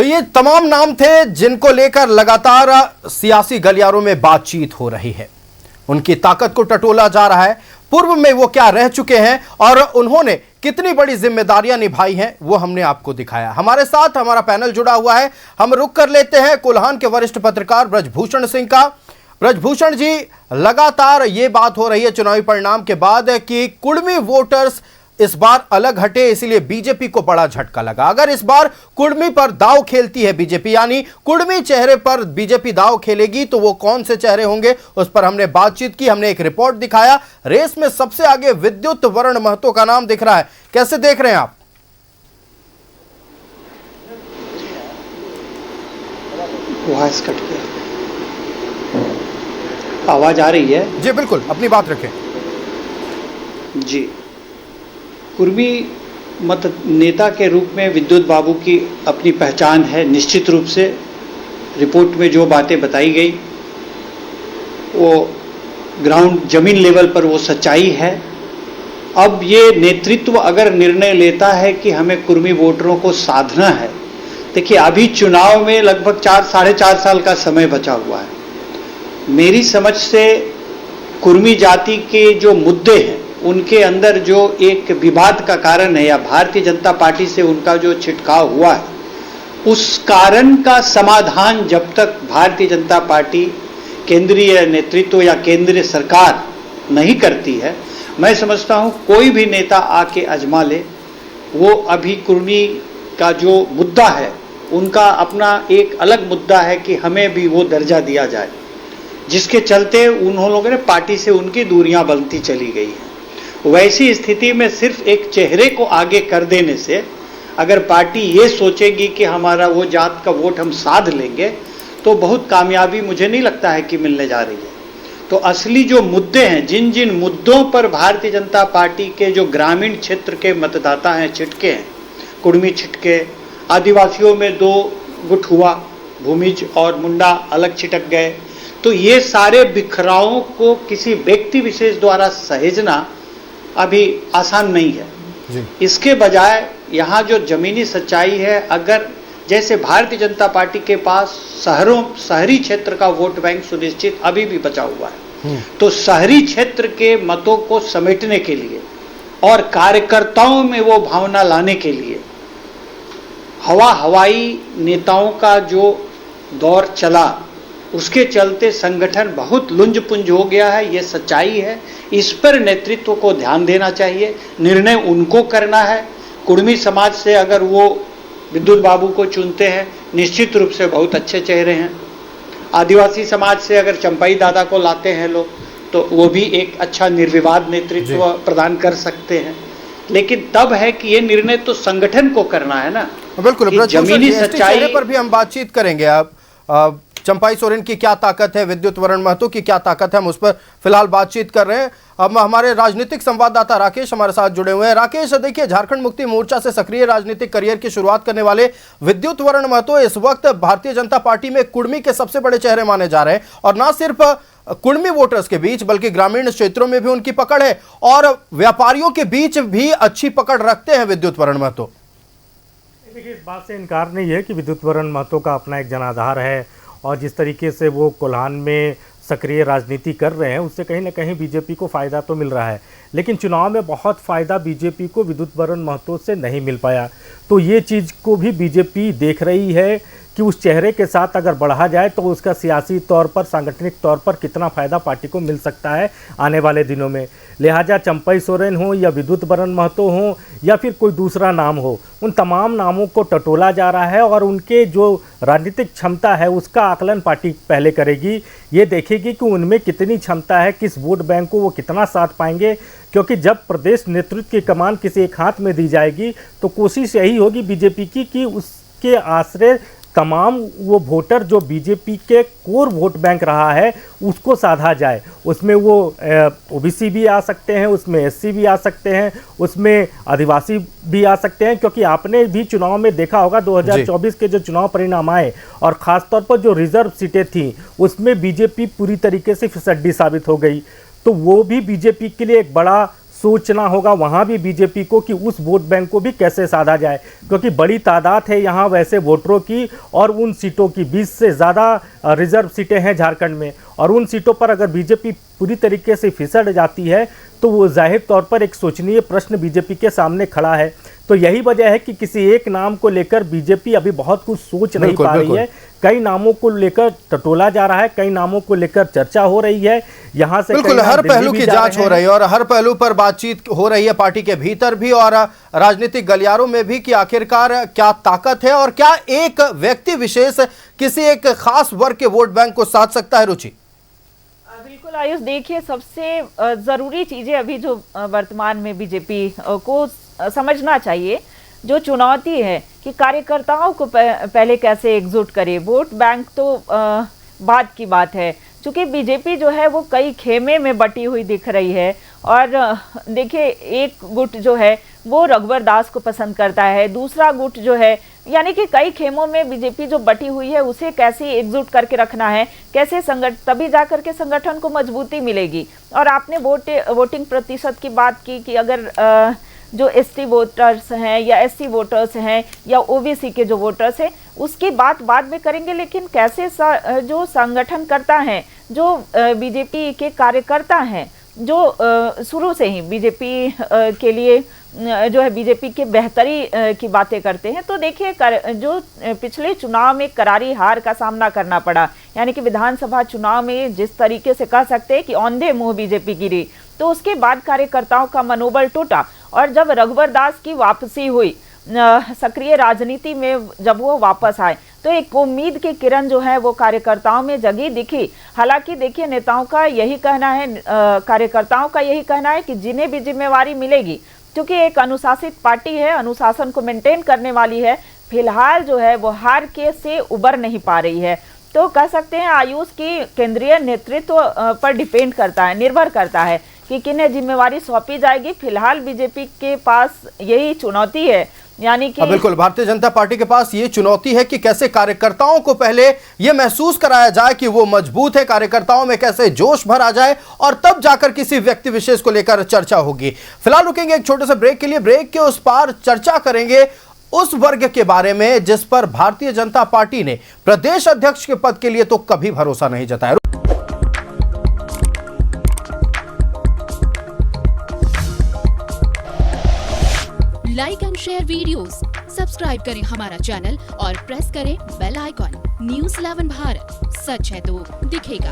तो ये तमाम नाम थे जिनको लेकर लगातार सियासी गलियारों में बातचीत हो रही है। उनकी ताकत को टटोला जा रहा है। पूर्व में वो क्या रह चुके हैं और उन्होंने कितनी बड़ी जिम्मेदारियां निभाई हैं वो हमने आपको दिखाया। हमारे साथ हमारा पैनल जुड़ा हुआ है। हम रुक कर लेते हैं कोल्हान के वरिष्ठ पत्रकार ब्रजभूषण सिंह का। ब्रजभूषण जी, लगातार ये बात हो रही है चुनावी परिणाम के बाद कि कुर्मी वोटर्स इस बार अलग हटे, इसलिए बीजेपी को बड़ा झटका लगा। अगर इस बार कुर्मी पर दांव खेलती है बीजेपी, यानी कुर्मी चेहरे पर बीजेपी दांव खेलेगी, तो वो कौन से चेहरे होंगे उस पर हमने बातचीत की। हमने एक रिपोर्ट दिखाया। रेस में सबसे आगे विद्युत वरण महतो का नाम दिख रहा है। कैसे देख रहे हैं आप? वॉइस कट गया, आवाज आ रही है? जी बिल्कुल, अपनी बात रखें। जी, कुर्मी मत नेता के रूप में विद्युत बाबू की अपनी पहचान है। निश्चित रूप से रिपोर्ट में जो बातें बताई गई वो ग्राउंड जमीन लेवल पर वो सच्चाई है। अब ये नेतृत्व अगर निर्णय लेता है कि हमें कुर्मी वोटरों को साधना है, देखिए अभी चुनाव में लगभग 4-4.5 साल का समय बचा हुआ है। मेरी समझ से कुर्मी जाति के जो मुद्दे हैं उनके अंदर जो एक विवाद का कारण है या भारतीय जनता पार्टी से उनका जो छिटकाव हुआ है, उस कारण का समाधान जब तक भारतीय जनता पार्टी केंद्रीय नेतृत्व या केंद्रीय सरकार नहीं करती है, मैं समझता हूं कोई भी नेता आके आजमा ले। वो अभी कुर्मी का जो मुद्दा है उनका अपना एक अलग मुद्दा है कि हमें भी वो दर्जा दिया जाए, जिसके चलते उन लोगों ने पार्टी से उनकी दूरियां बनती चली गई है। वैसी स्थिति में सिर्फ एक चेहरे को आगे कर देने से अगर पार्टी ये सोचेगी कि हमारा वो जात का वोट हम साध लेंगे, तो बहुत कामयाबी मुझे नहीं लगता है कि मिलने जा रही है। तो असली जो मुद्दे हैं, जिन जिन मुद्दों पर भारतीय जनता पार्टी के जो ग्रामीण क्षेत्र के मतदाता हैं छिटके हैं, कुर्मी छिटके, आदिवासियों में 2 गुट हुआ, भूमिज और मुंडा अलग छिटक गए, तो ये सारे बिखरावों को किसी व्यक्ति विशेष द्वारा सहेजना अभी आसान नहीं है जी। इसके बजाय यहाँ जो जमीनी सच्चाई है, अगर जैसे भारतीय जनता पार्टी के पास शहरी क्षेत्र का वोट बैंक सुनिश्चित अभी भी बचा हुआ है, तो शहरी क्षेत्र के मतों को समेटने के लिए और कार्यकर्ताओं में वो भावना लाने के लिए हवाई नेताओं का जो दौर चला, उसके चलते संगठन बहुत लुंज-पुंज हो गया है। ये सच्चाई है। इस पर नेतृत्व को ध्यान देना चाहिए। निर्णय उनको करना है। कुर्मी समाज से अगर वो विद्युत बाबू को चुनते हैं, निश्चित रूप से बहुत अच्छे चेहरे हैं। आदिवासी समाज से अगर चंपाई दादा को लाते हैं लोग, तो वो भी एक अच्छा निर्विवाद नेतृत्व प्रदान कर सकते हैं। लेकिन तब है कि ये निर्णय तो संगठन को करना है ना। बिल्कुल, जमीनी सच्चाई पर भी हम बातचीत करेंगे। आप चंपाई सोरेन की क्या ताकत है, विद्युत वरण महतो की क्या ताकत है, हम उस पर फिलहाल बातचीत कर रहे हैं। अब हमारे राजनीतिक संवाददाता राकेश हमारे साथ जुड़े हुए हैं। राकेश, देखिए, झारखंड मुक्ति मोर्चा से सक्रिय राजनीतिक करियर की शुरुआत करने वाले विद्युत वरण महतो इस वक्त भारतीय जनता पार्टी में कुर्मी के सबसे बड़े चेहरे माने जा रहे हैं, और ना सिर्फ कुर्मी वोटर्स के बीच बल्कि ग्रामीण क्षेत्रों में भी उनकी पकड़ है और व्यापारियों के बीच भी अच्छी पकड़ रखते हैं विद्युत वरण महतो। देखिए, इस बात से इनकार नहीं है कि विद्युत वरण महतो का अपना एक जनाधार है, और जिस तरीके से वो कोल्हान में सक्रिय राजनीति कर रहे हैं, उससे कहीं ना कहीं बीजेपी को फ़ायदा तो मिल रहा है। लेकिन चुनाव में बहुत फ़ायदा बीजेपी को विद्युत वरण महतो से नहीं मिल पाया। तो ये चीज़ को भी बीजेपी देख रही है कि उस चेहरे के साथ अगर बढ़ा जाए तो उसका सियासी तौर पर, सांगठनिक तौर पर कितना फ़ायदा पार्टी को मिल सकता है आने वाले दिनों में। लिहाजा चंपाई सोरेन हो या विद्युत वरण महतो हो या फिर कोई दूसरा नाम हो, उन तमाम नामों को टटोला जा रहा है और उनके जो राजनीतिक क्षमता है उसका आकलन पार्टी पहले करेगी। ये देखेगी कि उनमें कितनी क्षमता है, किस वोट बैंक को वो कितना साथ पाएंगे, क्योंकि जब प्रदेश नेतृत्व की कमान किसी एक हाथ में दी जाएगी तो कोशिश यही होगी बीजेपी की कि उसके आश्रय तमाम वो वोटर जो बीजेपी के कोर वोट बैंक रहा है उसको साधा जाए। उसमें वो ओबीसी भी आ सकते हैं, उसमें एससी भी आ सकते हैं, उसमें आदिवासी भी आ सकते हैं, क्योंकि आपने भी चुनाव में देखा होगा 2024 के जो चुनाव परिणाम आए और ख़ासतौर पर जो रिजर्व सीटें थीं उसमें बीजेपी पूरी तरीके से फिसड्डी साबित हो गई। तो वो भी बीजेपी के लिए एक बड़ा सोचना होगा वहाँ भी बीजेपी को कि उस वोट बैंक को भी कैसे साधा जाए, क्योंकि बड़ी तादाद है यहाँ वैसे वोटरों की, और उन सीटों की 20 से ज़्यादा रिजर्व सीटें हैं झारखंड में, और उन सीटों पर अगर बीजेपी पूरी तरीके से फिसड़ जाती है तो वो जाहिर तौर पर एक सोचनीय प्रश्न बीजेपी के सामने खड़ा है। तो यही वजह है कि किसी एक नाम को लेकर बीजेपी अभी बहुत कुछ सोच नहीं पा रही है। कई नामों को लेकर टटोला जा रहा है, कई नामों को लेकर चर्चा हो रही है, यहाँ से बिल्कुल हर पहलू की जांच हो रही है और हर पहलू पर बातचीत हो रही है पार्टी के भीतर भी और राजनीतिक गलियारों में भी कि आखिरकार क्या ताकत है और क्या एक व्यक्ति विशेष किसी एक खास वर्ग के वोट बैंक को साध सकता है। रुचि बिल्कुल आयुष, देखिए सबसे ज़रूरी चीज़ें अभी जो वर्तमान में बीजेपी को समझना चाहिए, जो चुनौती है कि कार्यकर्ताओं को पहले कैसे एकजुट करे। वोट बैंक तो बाद की बात है, क्योंकि बीजेपी जो है वो कई खेमे में बटी हुई दिख रही है। और देखिए एक गुट जो है वो रघुवर दास को पसंद करता है, दूसरा गुट जो है, यानी कि कई खेमों में बीजेपी जो बटी हुई है उसे कैसे एकजुट करके रखना है, कैसे तभी जाकर के संगठन को मजबूती मिलेगी। और आपने वोटिंग प्रतिशत की बात की कि अगर जो एसटी वोटर्स हैं या एससी वोटर्स हैं या ओबीसी के जो वोटर्स हैं उसकी बात बाद में करेंगे, लेकिन कैसे जो संगठन करता है, जो बीजेपी के कार्यकर्ता हैं, जो शुरू से ही बीजेपी के लिए जो है बीजेपी के बेहतरी की बातें करते हैं। तो देखिए जो पिछले चुनाव में करारी हार का सामना करना पड़ा, यानी कि विधानसभा चुनाव में जिस तरीके से कह सकते हैं कि औंधे मुंह बीजेपी गिरी, तो उसके बाद कार्यकर्ताओं का मनोबल टूटा। और जब रघुवर दास की वापसी हुई सक्रिय राजनीति में, जब वो वापस आए तो एक उम्मीद की किरण जो है वो कार्यकर्ताओं में जगी दिखी। हालांकि देखिए नेताओं का यही कहना है, कार्यकर्ताओं का यही कहना है कि जिन्हें भी जिम्मेवारी मिलेगी, क्योंकि एक अनुशासित पार्टी है, अनुशासन को मेंटेन करने वाली है, फिलहाल जो है वो हार के से उबर नहीं पा रही है। तो कह सकते हैं आयुष की केंद्रीय नेतृत्व पर डिपेंड करता है, निर्भर करता है कि किन्हें जिम्मेवारी सौंपी जाएगी। फिलहाल बीजेपी के पास यही चुनौती है, यानी कि बिल्कुल भारतीय जनता पार्टी के पास ये चुनौती है कि कैसे कार्यकर्ताओं को पहले ये महसूस कराया जाए कि वो मजबूत है, कार्यकर्ताओं में कैसे जोश भर आ जाए और तब जाकर किसी व्यक्ति विशेष को लेकर चर्चा होगी। फिलहाल रुकेंगे एक छोटे से ब्रेक के लिए, ब्रेक के उस पार चर्चा करेंगे उस वर्ग के बारे में जिस पर भारतीय जनता पार्टी ने प्रदेश अध्यक्ष के पद के लिए तो कभी भरोसा नहीं जताया। Like and share videos, subscribe करें हमारा चैनल और प्रेस करें बेल आइकॉन। न्यूज़ 11 भारत, सच है तो दिखेगा।